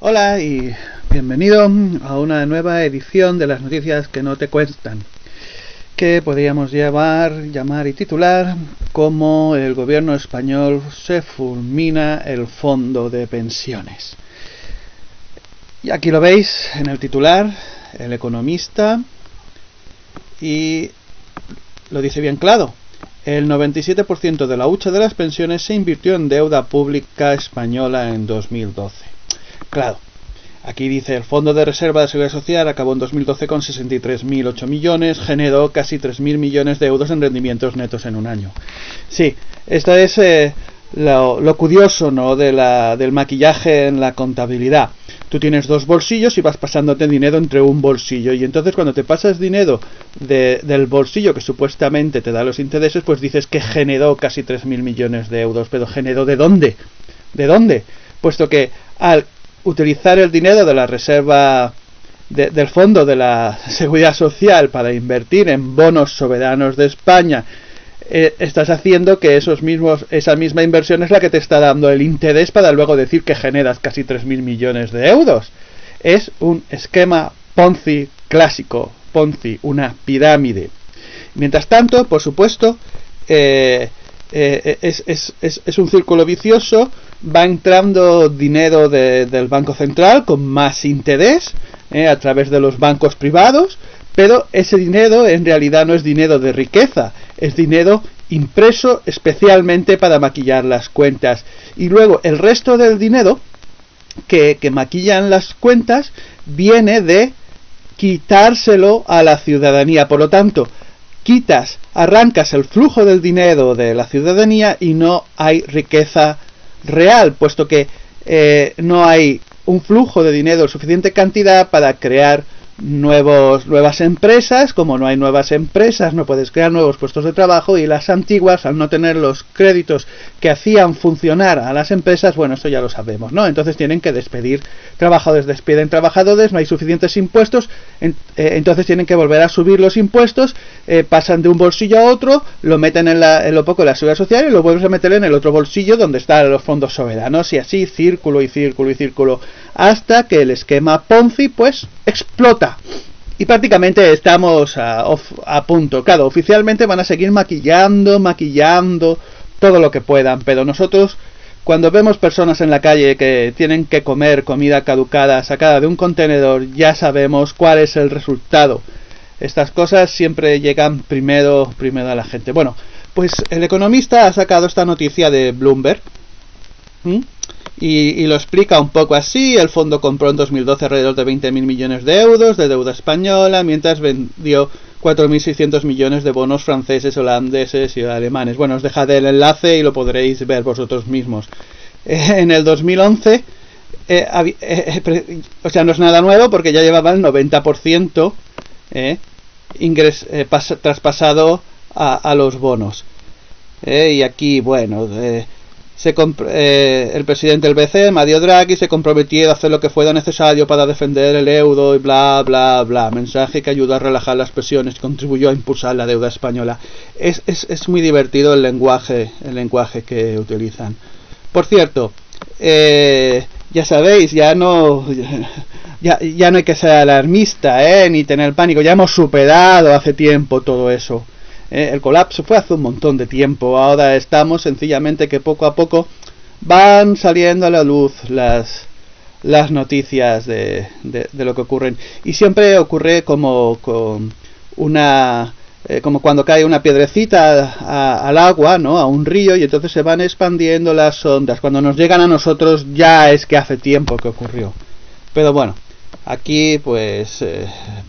Hola y bienvenido a una nueva edición de las noticias que no te cuestan, que podríamos llamar y titular como el gobierno español se fulmina el fondo de pensiones. Y aquí lo veis en el titular, El Economista, y lo dice bien claro. El 97% de la hucha de las pensiones se invirtió en deuda pública española en 2012. Claro, aquí dice el Fondo de Reserva de Seguridad Social acabó en 2012 con 63.008 millones, generó casi 3.000 millones de euros en rendimientos netos en un año. Sí, esto es lo curioso, ¿no?, del maquillaje en la contabilidad. Tú tienes dos bolsillos y vas pasándote dinero entre un bolsillo, y entonces cuando te pasas dinero del bolsillo que supuestamente te da los intereses, pues dices que generó casi 3.000 millones de euros. Pero ¿generó de dónde? ¿De dónde? Puesto que al utilizar el dinero de la reserva del Fondo de la Seguridad Social para invertir en bonos soberanos de España, estás haciendo que esa misma inversión es la que te está dando el interés para luego decir que generas casi 3.000 millones de euros. Es un esquema Ponzi clásico, Ponzi, una pirámide. Mientras tanto, por supuesto, es un círculo vicioso. Va entrando dinero del Banco Central con más interés a través de los bancos privados, pero ese dinero en realidad no es dinero de riqueza, es dinero impreso especialmente para maquillar las cuentas. Y luego el resto del dinero que maquillan las cuentas viene de quitárselo a la ciudadanía. Por lo tanto, arrancas el flujo del dinero de la ciudadanía y no hay riqueza real, puesto que no hay un flujo de dinero de suficiente cantidad para crear nuevas empresas. Como no hay nuevas empresas, no puedes crear nuevos puestos de trabajo, y las antiguas, al no tener los créditos que hacían funcionar a las empresas, bueno, eso ya lo sabemos, ¿no? Entonces tienen que despedir trabajadores, despiden trabajadores, no hay suficientes impuestos, entonces tienen que volver a subir los impuestos, pasan de un bolsillo a otro, lo meten en lo poco de la seguridad social y lo vuelven a meter en el otro bolsillo donde están los fondos soberanos, y así círculo y círculo y círculo, hasta que el esquema Ponzi pues explota. Y prácticamente estamos a punto. Claro, oficialmente van a seguir maquillando todo lo que puedan, pero nosotros, cuando vemos personas en la calle que tienen que comer comida caducada sacada de un contenedor, ya sabemos cuál es el resultado. Estas cosas siempre llegan primero a la gente. Bueno, pues El Economista ha sacado esta noticia de Bloomberg. Y lo explica un poco así. El fondo compró en 2012 alrededor de 20.000 millones de euros de deuda española, mientras vendió 4.600 millones de bonos franceses, holandeses y alemanes. Bueno, os dejaré el enlace y lo podréis ver vosotros mismos. En el 2011, o sea, no es nada nuevo porque ya llevaba el 90% traspasado a los bonos. Y aquí, bueno... el presidente del BCE, Mario Draghi, se comprometió a hacer lo que fuera necesario para defender el euro y bla bla bla. Mensaje que ayudó a relajar las presiones y contribuyó a impulsar la deuda española. Es muy divertido el lenguaje que utilizan. Por cierto, ya sabéis, ya no hay que ser alarmista, ni tener pánico. Ya hemos superado hace tiempo todo eso. El colapso fue hace un montón de tiempo. Ahora estamos sencillamente que poco a poco van saliendo a la luz las noticias de lo que ocurren, y siempre ocurre como cuando cae una piedrecita al agua, ¿no?, a un río, y entonces se van expandiendo las ondas. Cuando nos llegan a nosotros ya es que hace tiempo que ocurrió. Pero bueno, aquí pues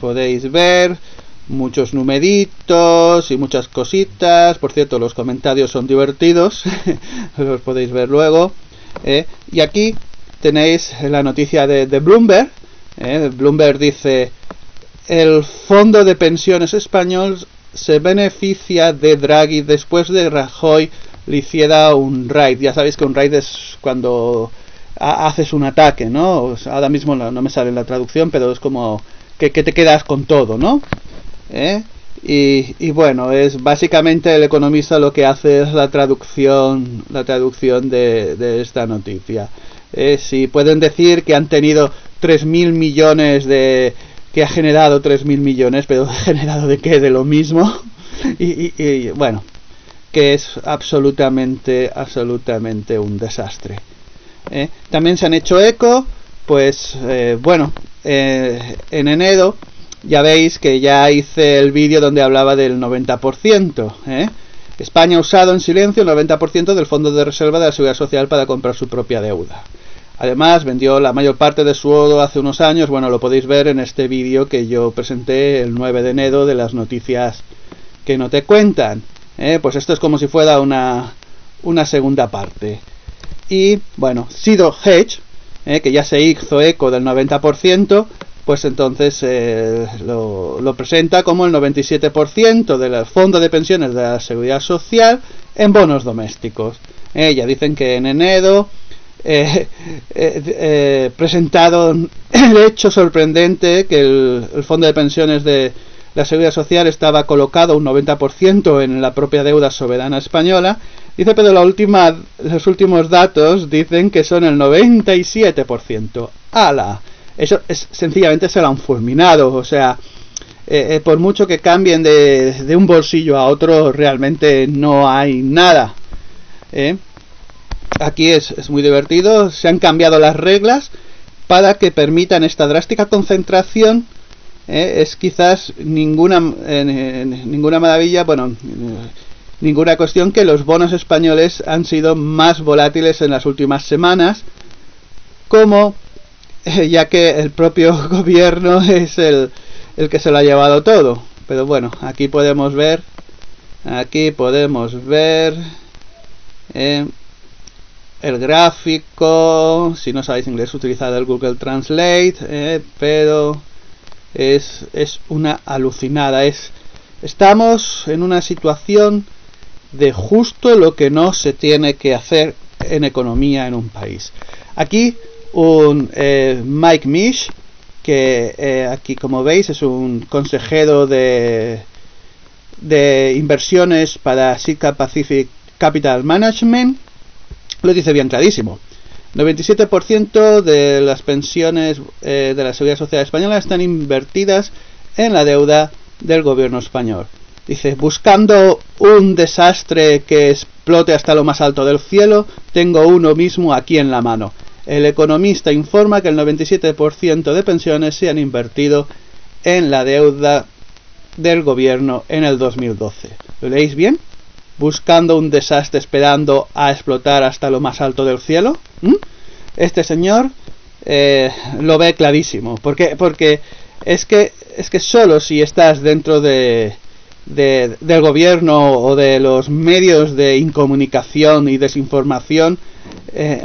podéis ver muchos numeritos y muchas cositas. Por cierto, los comentarios son divertidos, los podéis ver luego. Y aquí tenéis la noticia de Bloomberg. Bloomberg dice: el fondo de pensiones español se beneficia de Draghi después de Rajoy le hiciera un raid. Ya sabéis que un raid es cuando haces un ataque, ¿no? O sea, ahora mismo no me sale la traducción, pero es como que te quedas con todo, ¿no? Y bueno, es básicamente El Economista lo que hace es la traducción de esta noticia. Si pueden decir que han tenido 3.000 millones que ha generado 3.000 millones, pero ¿generado de qué? De lo mismo. y bueno, que es absolutamente un desastre. También se han hecho eco, pues bueno, en enero ya veis que ya hice el vídeo donde hablaba del 90%. España ha usado en silencio el 90% del fondo de reserva de la Seguridad Social para comprar su propia deuda. Además, vendió la mayor parte de su oro hace unos años. Bueno, lo podéis ver en este vídeo que yo presenté el 9 de enero de las noticias que no te cuentan. Pues esto es como si fuera una segunda parte. Y bueno, Cedar Hedge, que ya se hizo eco del 90%, pues entonces lo presenta como el 97% del fondo de pensiones de la Seguridad Social en bonos domésticos. Ya dicen que en enero presentaron el hecho sorprendente que el fondo de pensiones de la Seguridad Social estaba colocado un 90% en la propia deuda soberana española. Dice, pero los últimos datos dicen que son el 97%. ¡Hala! Eso sencillamente se lo han fulminado. O sea, por mucho que cambien de un bolsillo a otro, realmente no hay nada. Aquí es muy divertido. Se han cambiado las reglas para que permitan esta drástica concentración. Es quizás ninguna maravilla, bueno, ninguna cuestión que los bonos españoles han sido más volátiles en las últimas semanas, como ya que el propio gobierno es el que se lo ha llevado todo. Pero bueno, aquí podemos ver el gráfico. Si no sabéis inglés, utilizad el Google Translate, pero es una alucinada. Estamos en una situación de justo lo que no se tiene que hacer en economía en un país. Aquí un Mike Misch, que aquí como veis es un consejero de inversiones para Sika Pacific Capital Management, lo dice bien clarísimo. 97% de las pensiones de la Seguridad Social Española están invertidas en la deuda del gobierno español. Dice, buscando un desastre que explote hasta lo más alto del cielo, tengo uno mismo aquí en la mano. El economista informa que el 97% de pensiones se han invertido en la deuda del gobierno en el 2012. ¿Lo leéis bien? Buscando un desastre esperando a explotar hasta lo más alto del cielo. Este señor lo ve clarísimo. Porque es que solo si estás dentro del gobierno o de los medios de incomunicación y desinformación,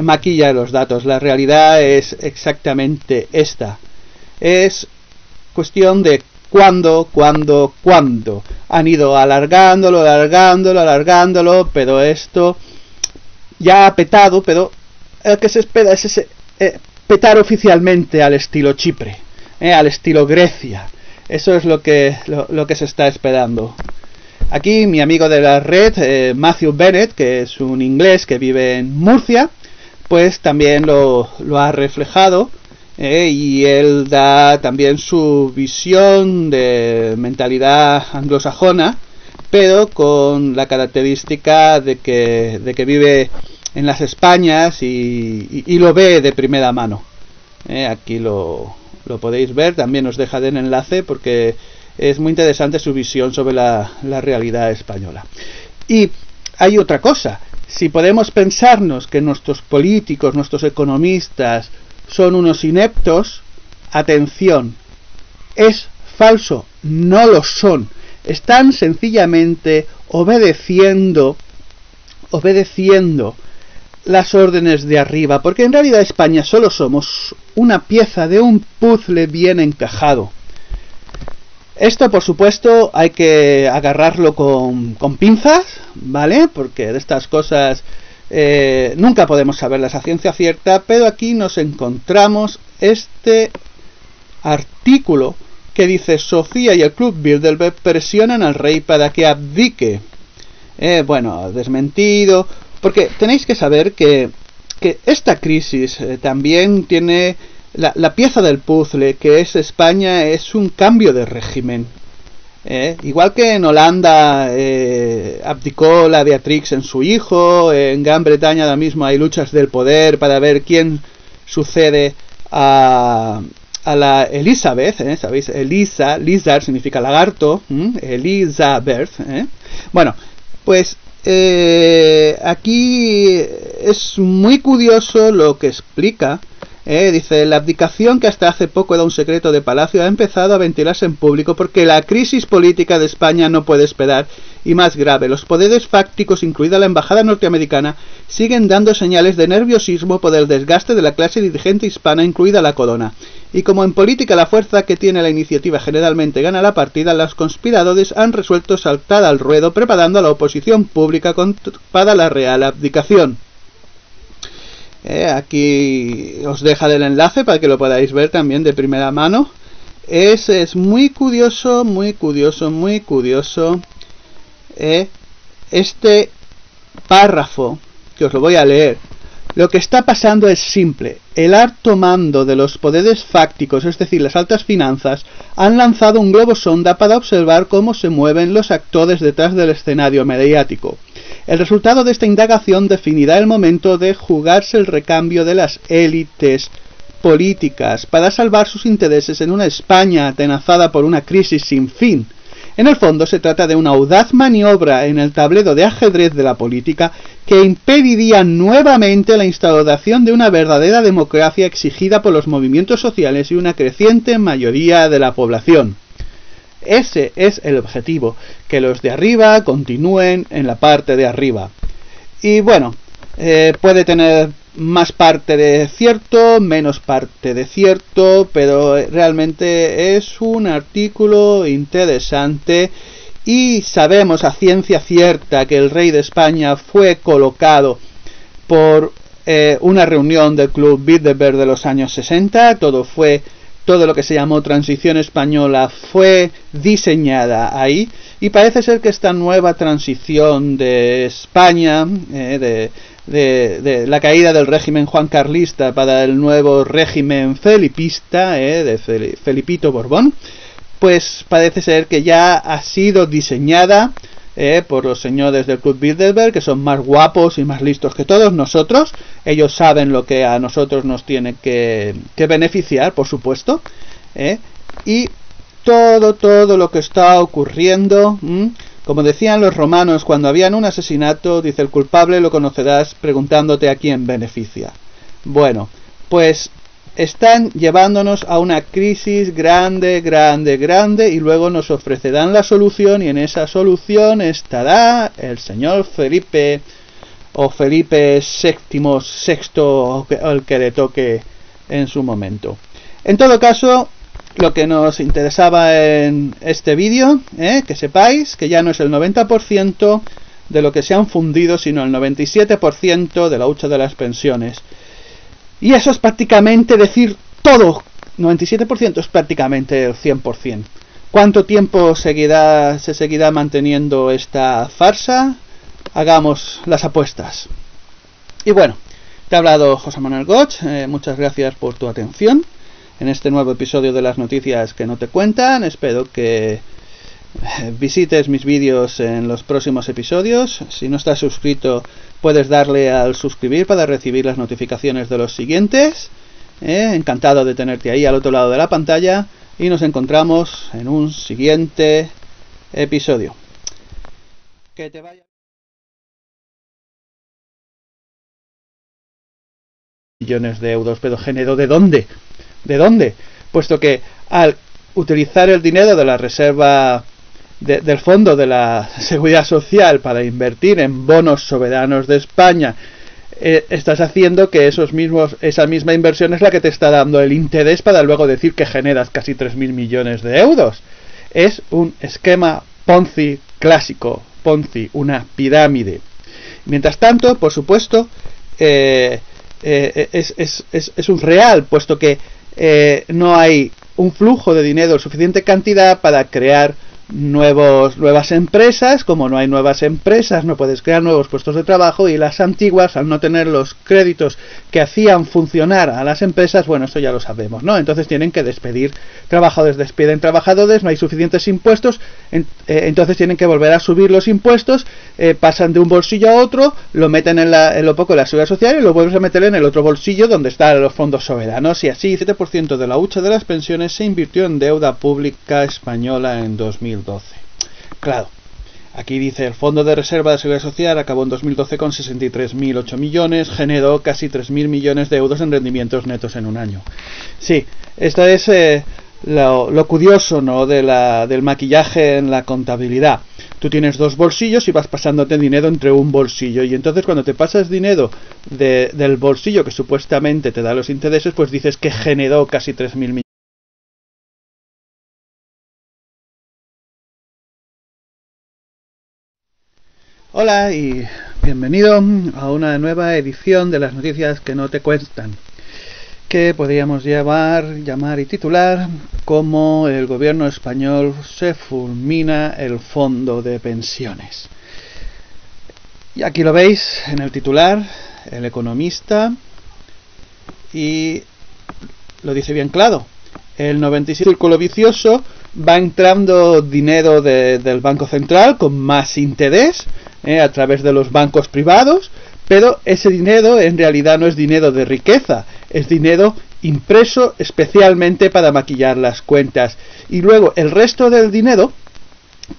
maquilla los datos. La realidad es exactamente esta. Es cuestión de cuándo. Han ido alargándolo, pero esto ya ha petado, pero el que se espera es ese petar oficialmente al estilo Chipre, al estilo Grecia. Eso es lo que se está esperando. Aquí mi amigo de la red, Matthew Bennett, que es un inglés que vive en Murcia, pues también lo ha reflejado, y él da también su visión de mentalidad anglosajona, pero con la característica de que vive en las Españas y lo ve de primera mano. Aquí lo podéis ver, también os dejaré el enlace porque es muy interesante su visión sobre la realidad española. Y hay otra cosa, si podemos pensarnos que nuestros políticos, nuestros economistas son unos ineptos, atención, es falso, no lo son. Están sencillamente obedeciendo las órdenes de arriba, porque en realidad España solo somos una pieza de un puzzle bien encajado. Esto, por supuesto, hay que agarrarlo con pinzas, ¿vale? Porque de estas cosas nunca podemos saberlas a ciencia cierta, pero aquí nos encontramos este artículo que dice: Sofía y el Club Bilderberg presionan al rey para que abdique. Bueno, desmentido, porque tenéis que saber que que esta crisis también tiene la pieza del puzzle, que es España, es un cambio de régimen. Igual que en Holanda abdicó la Beatrix en su hijo, en Gran Bretaña ahora mismo hay luchas del poder para ver quién sucede a la Elizabeth, ¿sabéis? Lizard significa lagarto, Elizabeth. Bueno, pues aquí es muy curioso lo que explica. Dice, la abdicación, que hasta hace poco era un secreto de palacio, ha empezado a ventilarse en público porque la crisis política de España no puede esperar, y más grave, los poderes fácticos, incluida la embajada norteamericana, siguen dando señales de nerviosismo por el desgaste de la clase dirigente hispana, incluida la corona. Y como en política la fuerza que tiene la iniciativa generalmente gana la partida, los conspiradores han resuelto saltar al ruedo, preparando a la oposición pública para la real abdicación. Aquí os dejaré el enlace para que lo podáis ver también de primera mano. Es muy curioso, muy curioso, muy curioso este párrafo, que os lo voy a leer. Lo que está pasando es simple. El alto mando de los poderes fácticos, es decir, las altas finanzas, han lanzado un globo sonda para observar cómo se mueven los actores detrás del escenario mediático. El resultado de esta indagación definirá el momento de jugarse el recambio de las élites políticas para salvar sus intereses en una España atenazada por una crisis sin fin. En el fondo se trata de una audaz maniobra en el tablero de ajedrez de la política que impediría nuevamente la instauración de una verdadera democracia exigida por los movimientos sociales y una creciente mayoría de la población. Ese es el objetivo, que los de arriba continúen en la parte de arriba. Y bueno, puede tener más parte de cierto, menos parte de cierto, pero realmente es un artículo interesante y sabemos a ciencia cierta que el rey de España fue colocado por una reunión del Club Bilderberg de los años 60, todo lo que se llamó transición española fue diseñada ahí, y parece ser que esta nueva transición de España, de la caída del régimen juancarlista para el nuevo régimen felipista, de Felipito Borbón, pues parece ser que ya ha sido diseñada por los señores del Club Bilderberg, que son más guapos y más listos que todos nosotros. Ellos saben lo que a nosotros nos tiene que beneficiar, por supuesto, y todo lo que está ocurriendo, como decían los romanos cuando habían un asesinato, dice, el culpable lo conocerás preguntándote a quién beneficia. Bueno, pues están llevándonos a una crisis grande, y luego nos ofrecerán la solución, y en esa solución estará el señor Felipe, o Felipe VI, o el que le toque en su momento. En todo caso, lo que nos interesaba en este vídeo, que sepáis que ya no es el 90% de lo que se han fundido, sino el 97% de la hucha de las pensiones. Y eso es prácticamente decir todo. 97% es prácticamente el 100%. ¿Cuánto tiempo se seguirá manteniendo esta farsa? Hagamos las apuestas. Y bueno, te ha hablado José Manuel Goch. Muchas gracias por tu atención en este nuevo episodio de las noticias que no te cuentan. Espero que visites mis vídeos en los próximos episodios. Si no estás suscrito, puedes darle al suscribir para recibir las notificaciones de los siguientes. Encantado de tenerte ahí al otro lado de la pantalla, y nos encontramos en un siguiente episodio. Que te vaya. Millones de euros, pero género ¿de dónde? ¿De dónde? Puesto que al utilizar el dinero de la reserva del Fondo de la Seguridad Social para invertir en bonos soberanos de España, estás haciendo que esa misma inversión es la que te está dando el interés para luego decir que generas casi 3.000 millones de euros. Es un esquema Ponzi clásico, Ponzi, una pirámide. Mientras tanto, por supuesto, es un real, puesto que no hay un flujo de dinero en suficiente cantidad para crear nuevas empresas. Como no hay nuevas empresas, no puedes crear nuevos puestos de trabajo, y las antiguas, al no tener los créditos que hacían funcionar a las empresas, bueno, esto ya lo sabemos, ¿no? Entonces tienen que despedir trabajadores, despiden trabajadores, no hay suficientes impuestos, entonces tienen que volver a subir los impuestos, pasan de un bolsillo a otro, lo meten en la seguridad social y lo vuelven a meter en el otro bolsillo donde están los fondos soberanos, y así 7% de la hucha de las pensiones se invirtió en deuda pública española en 2012. Claro, aquí dice: el Fondo de Reserva de Seguridad Social acabó en 2012 con 63.008 millones, generó casi 3.000 millones de euros en rendimientos netos en un año. Sí, esto es lo curioso, ¿no?, del maquillaje en la contabilidad. Tú tienes dos bolsillos y vas pasándote dinero entre un bolsillo, y entonces cuando te pasas dinero del bolsillo que supuestamente te da los intereses, pues dices que generó casi 3.000 millones. Hola y bienvenido a una nueva edición de las noticias que no te cuestan, que podríamos llamar y titular como el gobierno español se fulmina el fondo de pensiones. Y aquí lo veis en el titular, El Economista, y lo dice bien claro: el 97 círculo vicioso, va entrando dinero del Banco Central con más interés a través de los bancos privados, pero ese dinero en realidad no es dinero de riqueza, es dinero impreso especialmente para maquillar las cuentas. Y luego el resto del dinero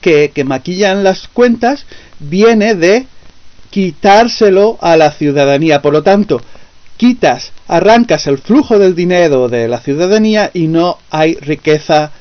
que maquillan las cuentas viene de quitárselo a la ciudadanía. Por lo tanto, arrancas el flujo del dinero de la ciudadanía y no hay riqueza